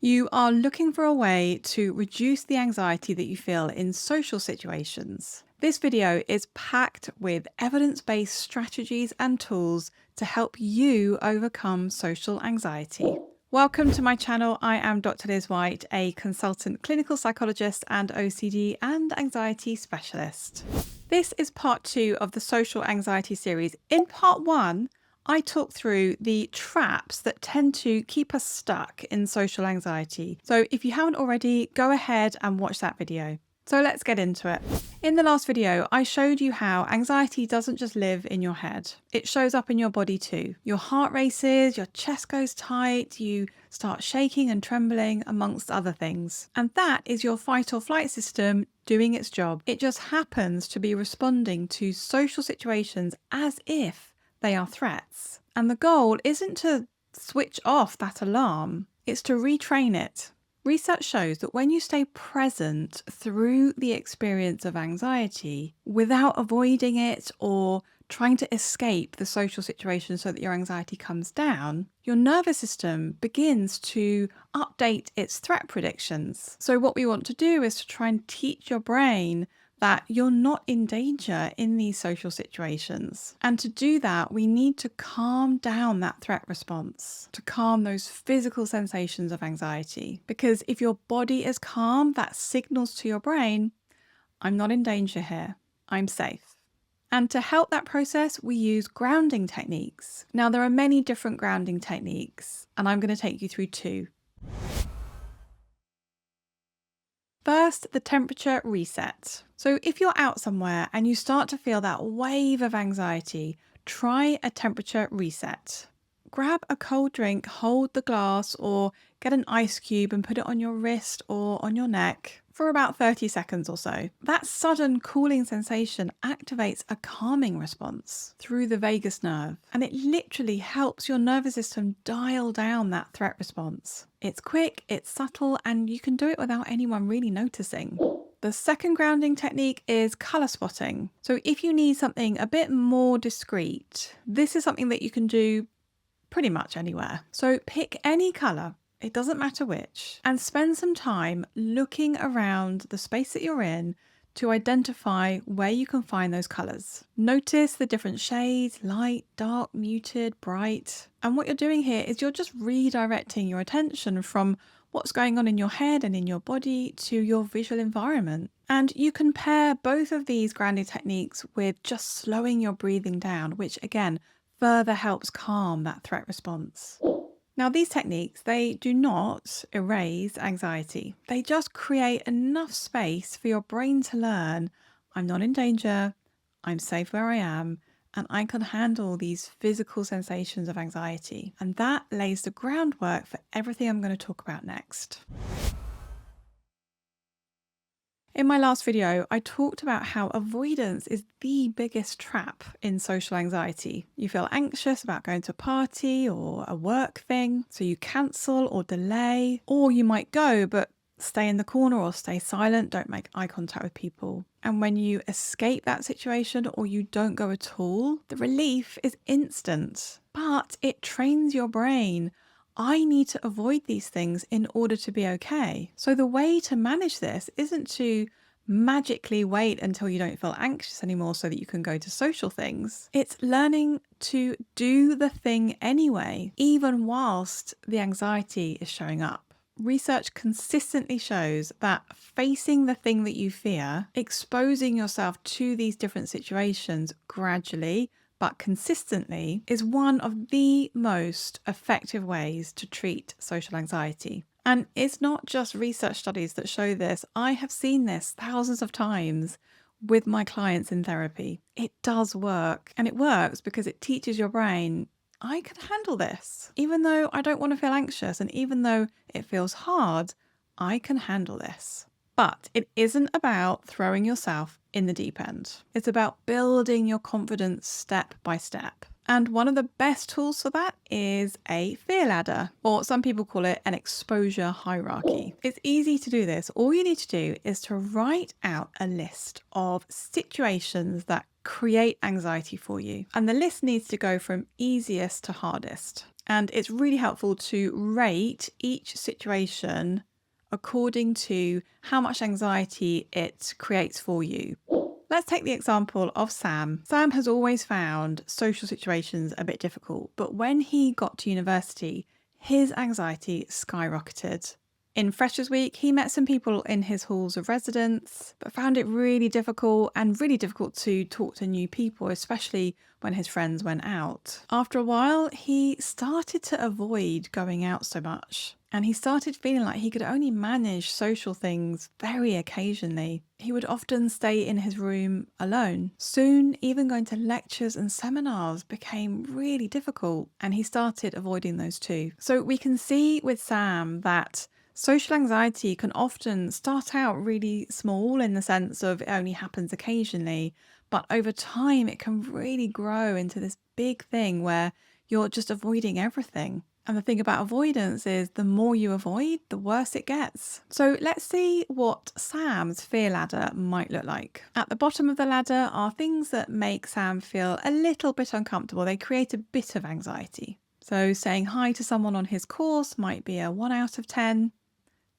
You are looking for a way to reduce the anxiety that you feel in social situations. This video is packed with evidence-based strategies and tools to help you overcome social anxiety. Welcome to my channel. I am Dr. Liz White, a consultant clinical psychologist and OCD and anxiety specialist. This is part 2 of the social anxiety series. In part 1, I talk through the traps that tend to keep us stuck in social anxiety. So if you haven't already, go ahead and watch that video. So let's get into it. In the last video, I showed you how anxiety doesn't just live in your head. It shows up in your body too. Your heart races, your chest goes tight, you start shaking and trembling, amongst other things. And that is your fight or flight system doing its job. It just happens to be responding to social situations as if they are threats. And the goal isn't to switch off that alarm, it's to retrain it. Research shows that when you stay present through the experience of anxiety without avoiding it or trying to escape the social situation so that your anxiety comes down, your nervous system begins to update its threat predictions. So what we want to do is to try and teach your brain that you're not in danger in these social situations. And to do that, we need to calm down that threat response, to calm those physical sensations of anxiety. Because if your body is calm, that signals to your brain, I'm not in danger here, I'm safe. And to help that process, we use grounding techniques. Now, there are many different grounding techniques, and I'm going to take you through 2. First, the temperature reset. So if you're out somewhere and you start to feel that wave of anxiety, try a temperature reset. Grab a cold drink, hold the glass, or get an ice cube and put it on your wrist or on your neck for about 30 seconds or so. That sudden cooling sensation activates a calming response through the vagus nerve, and it literally helps your nervous system dial down that threat response. It's quick, it's subtle, and you can do it without anyone really noticing. The second grounding technique is color spotting. So if you need something a bit more discreet, this is something that you can do pretty much anywhere. So pick any color, it doesn't matter which, and spend some time looking around the space that you're in to identify where you can find those colors. Notice the different shades, light, dark, muted, bright. And what you're doing here is you're just redirecting your attention from what's going on in your head and in your body to your visual environment. And you can pair both of these grounding techniques with just slowing your breathing down, which again, further helps calm that threat response. Now, these techniques, they do not erase anxiety. They just create enough space for your brain to learn, I'm not in danger, I'm safe where I am, and I can handle these physical sensations of anxiety. And that lays the groundwork for everything I'm going to talk about next. In my last video, I talked about how avoidance is the biggest trap in social anxiety. You feel anxious about going to a party or a work thing, so you cancel or delay, or you might go but stay in the corner or stay silent, don't make eye contact with people. And when you escape that situation or you don't go at all, the relief is instant, but it trains your brain. I need to avoid these things in order to be okay. So the way to manage this isn't to magically wait until you don't feel anxious anymore so that you can go to social things. It's learning to do the thing anyway, even whilst the anxiety is showing up. Research consistently shows that facing the thing that you fear, exposing yourself to these different situations gradually, but consistently, is one of the most effective ways to treat social anxiety. And it's not just research studies that show this. I have seen this thousands of times with my clients in therapy. It does work, and it works because it teaches your brain, I can handle this. Even though I don't want to feel anxious, and even though it feels hard, I can handle this. But it isn't about throwing yourself in the deep end. It's about building your confidence step by step. And one of the best tools for that is a fear ladder, or some people call it an exposure hierarchy. It's easy to do this. All you need to do is to write out a list of situations that create anxiety for you. And the list needs to go from easiest to hardest. And it's really helpful to rate each situation according to how much anxiety it creates for you. Let's take the example of Sam. Sam has always found social situations a bit difficult, but when he got to university, his anxiety skyrocketed. In Freshers Week, he met some people in his halls of residence, but found it really difficult to talk to new people, especially when his friends went out. After a while, he started to avoid going out so much, and he started feeling like he could only manage social things very occasionally. He would often stay in his room alone. Soon, even going to lectures and seminars became really difficult, and he started avoiding those too. So we can see with Sam that social anxiety can often start out really small in the sense of it only happens occasionally, but over time it can really grow into this big thing where you're just avoiding everything. And the thing about avoidance is the more you avoid, the worse it gets. So let's see what Sam's fear ladder might look like. At the bottom of the ladder are things that make Sam feel a little bit uncomfortable. They create a bit of anxiety. So saying hi to someone on his course might be a 1 out of 10.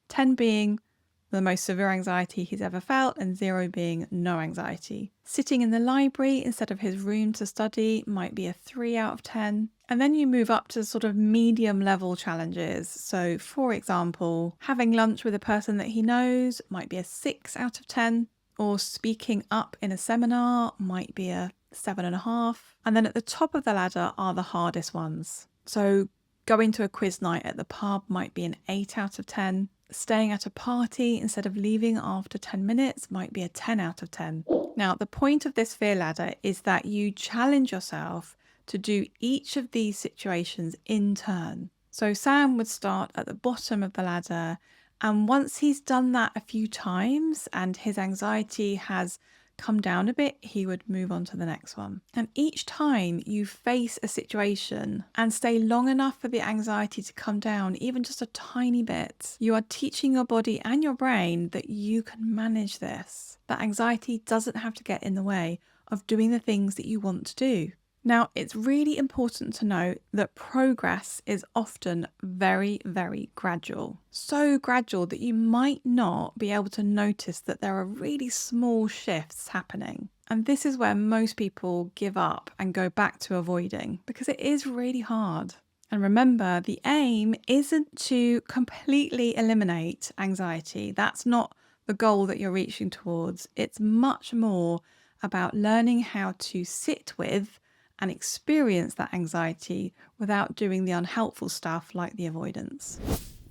10 being the most severe anxiety he's ever felt, and 0 being no anxiety. Sitting in the library instead of his room to study might be a 3 out of 10. And then you move up to sort of medium level challenges. So, for example, having lunch with a person that he knows might be a 6 out of 10, or speaking up in a seminar might be a 7.5. And then at the top of the ladder are the hardest ones. So, going to a quiz night at the pub might be an 8 out of 10. Staying at a party instead of leaving after 10 minutes might be a 10 out of 10. Now, the point of this fear ladder is that you challenge yourself to do each of these situations in turn. So Sam would start at the bottom of the ladder, and once he's done that a few times and his anxiety has come down a bit, he would move on to the next one. And each time you face a situation and stay long enough for the anxiety to come down, even just a tiny bit, you are teaching your body and your brain that you can manage this. That anxiety doesn't have to get in the way of doing the things that you want to do. Now, it's really important to note that progress is often very, very gradual. So gradual that you might not be able to notice that there are really small shifts happening. And this is where most people give up and go back to avoiding, because it is really hard. And remember, the aim isn't to completely eliminate anxiety. That's not the goal that you're reaching towards. It's much more about learning how to sit with and experience that anxiety without doing the unhelpful stuff like the avoidance.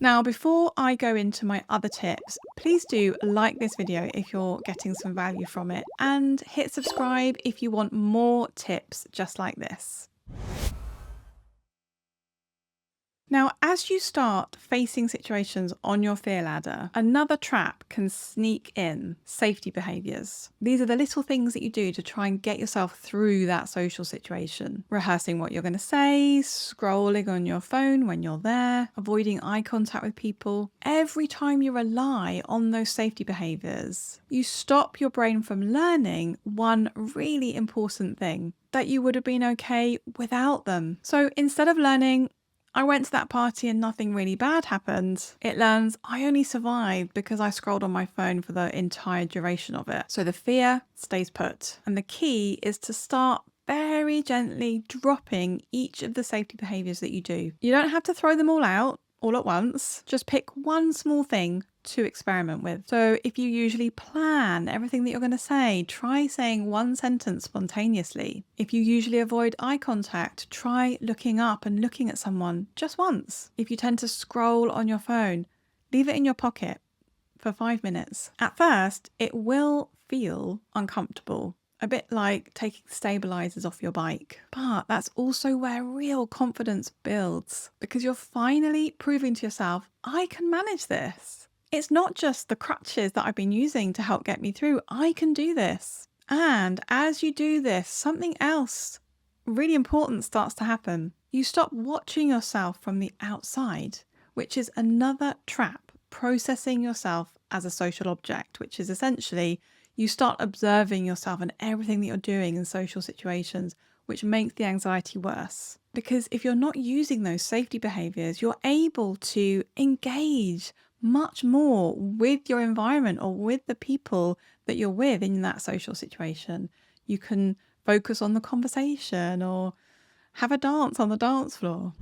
Now, before I go into my other tips, please do like this video if you're getting some value from it, and hit subscribe if you want more tips just like this. Now, as you start facing situations on your fear ladder, another trap can sneak in: safety behaviours. These are the little things that you do to try and get yourself through that social situation. Rehearsing what you're going to say, scrolling on your phone when you're there, avoiding eye contact with people. Every time you rely on those safety behaviours, you stop your brain from learning one really important thing: that you would have been okay without them. So instead of learning, I went to that party and nothing really bad happened, it learns, I only survived because I scrolled on my phone for the entire duration of it. So the fear stays put. And the key is to start very gently dropping each of the safety behaviours that you do. You don't have to throw them all out all at once. Just pick one small thing to experiment with. So if you usually plan everything that you're going to say, try saying one sentence spontaneously. If you usually avoid eye contact, try looking up and looking at someone just once. If you tend to scroll on your phone, leave it in your pocket for 5 minutes. At first, it will feel uncomfortable, a bit like taking stabilizers off your bike. But that's also where real confidence builds, because you're finally proving to yourself, I can manage this. It's not just the crutches that I've been using to help get me through. I can do this. And as you do this, something else really important starts to happen. You stop watching yourself from the outside, which is another trap: processing yourself as a social object, which is essentially you start observing yourself and everything that you're doing in social situations, which makes the anxiety worse. Because if you're not using those safety behaviors, you're able to engage much more with your environment or with the people that you're with in that social situation. You can focus on the conversation or have a dance on the dance floor.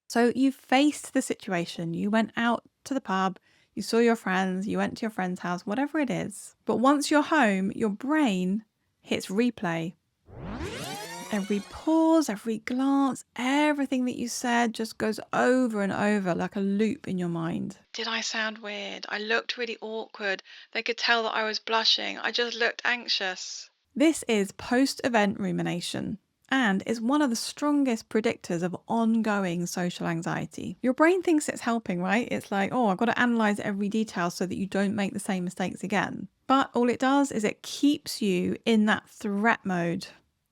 So you faced the situation, you went out to the pub, you saw your friends, you went to your friend's house, whatever it is. But once you're home, your brain hits replay. Every pause, every glance, everything that you said just goes over and over like a loop in your mind. Did I sound weird? I looked really awkward. They could tell that I was blushing. I just looked anxious. This is post-event rumination and is one of the strongest predictors of ongoing social anxiety. Your brain thinks it's helping, right? It's like, oh, I've got to analyze every detail so that you don't make the same mistakes again. But all it does is it keeps you in that threat mode,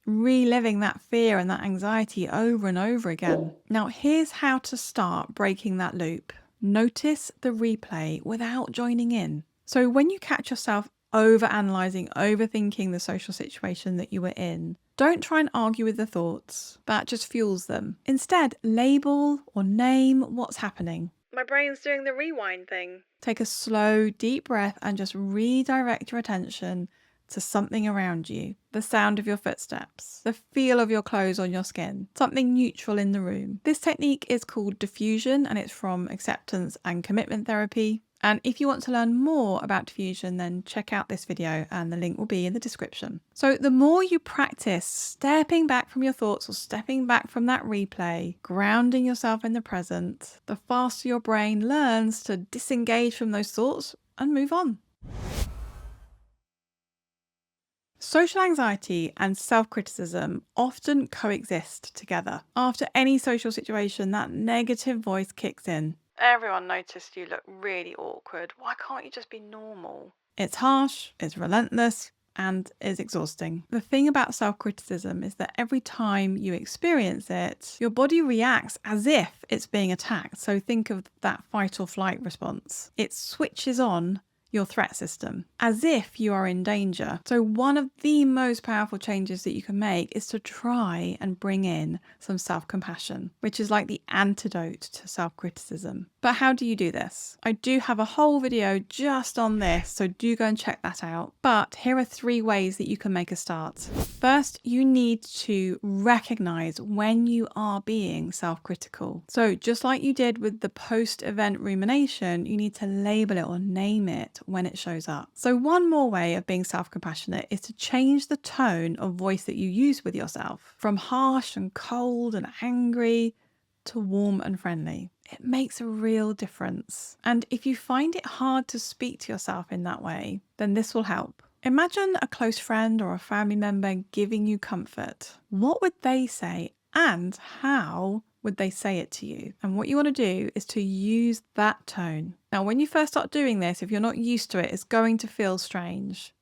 reliving that fear and that anxiety over and over again. Now, here's how to start breaking that loop. Notice the replay without joining in. So when you catch yourself over-analysing, overthinking the social situation that you were in, don't try and argue with the thoughts. That just fuels them. Instead, label or name what's happening. My brain's doing the rewind thing. Take a slow, deep breath and just redirect your attention to something around you. The sound of your footsteps, the feel of your clothes on your skin, something neutral in the room. This technique is called diffusion and it's from acceptance and commitment therapy. And if you want to learn more about diffusion, then check out this video and the link will be in the description. So the more you practice stepping back from your thoughts or stepping back from that replay, grounding yourself in the present, the faster your brain learns to disengage from those thoughts and move on. Social anxiety and self-criticism often coexist together. After any social situation, that negative voice kicks in. Everyone noticed you look really awkward. Why can't you just be normal? It's harsh, it's relentless, and is exhausting. The thing about self-criticism is that every time you experience it, your body reacts as if it's being attacked. So think of that fight or flight response. It switches on your threat system as if you are in danger. So one of the most powerful changes that you can make is to try and bring in some self-compassion, which is like the antidote to self-criticism. But how do you do this? I do have a whole video just on this, so do go and check that out. But here are 3 ways that you can make a start. First, you need to recognize when you are being self-critical. So just like you did with the post-event rumination, you need to label it or name it when it shows up. So one more way of being self-compassionate is to change the tone of voice that you use with yourself from harsh and cold and angry to warm and friendly. It makes a real difference. And if you find it hard to speak to yourself in that way, then this will help. Imagine a close friend or a family member giving you comfort. What would they say and how would they say it to you? And what you want to do is to use that tone. Now, when you first start doing this, if you're not used to it, it's going to feel strange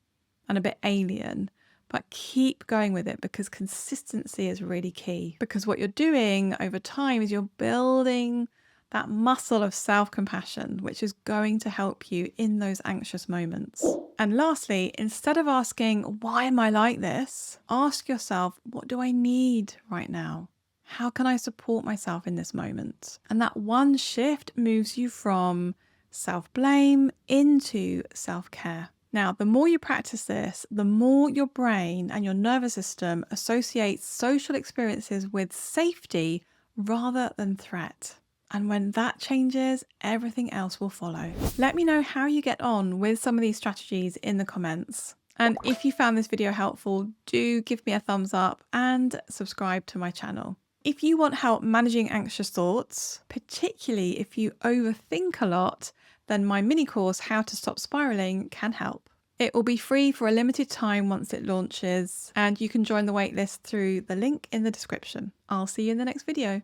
and a bit alien, but keep going with it because consistency is really key. Because what you're doing over time is you're building that muscle of self-compassion, which is going to help you in those anxious moments. And lastly, instead of asking, why am I like this? Ask yourself, what do I need right now? How can I support myself in this moment? And that one shift moves you from self-blame into self-care. Now, the more you practice this, the more your brain and your nervous system associates social experiences with safety rather than threat. And when that changes, everything else will follow. Let me know how you get on with some of these strategies in the comments. And if you found this video helpful, do give me a thumbs up and subscribe to my channel. If you want help managing anxious thoughts, particularly if you overthink a lot, then my mini course, How to Stop Spiraling, can help. It will be free for a limited time once it launches, and you can join the waitlist through the link in the description. I'll see you in the next video.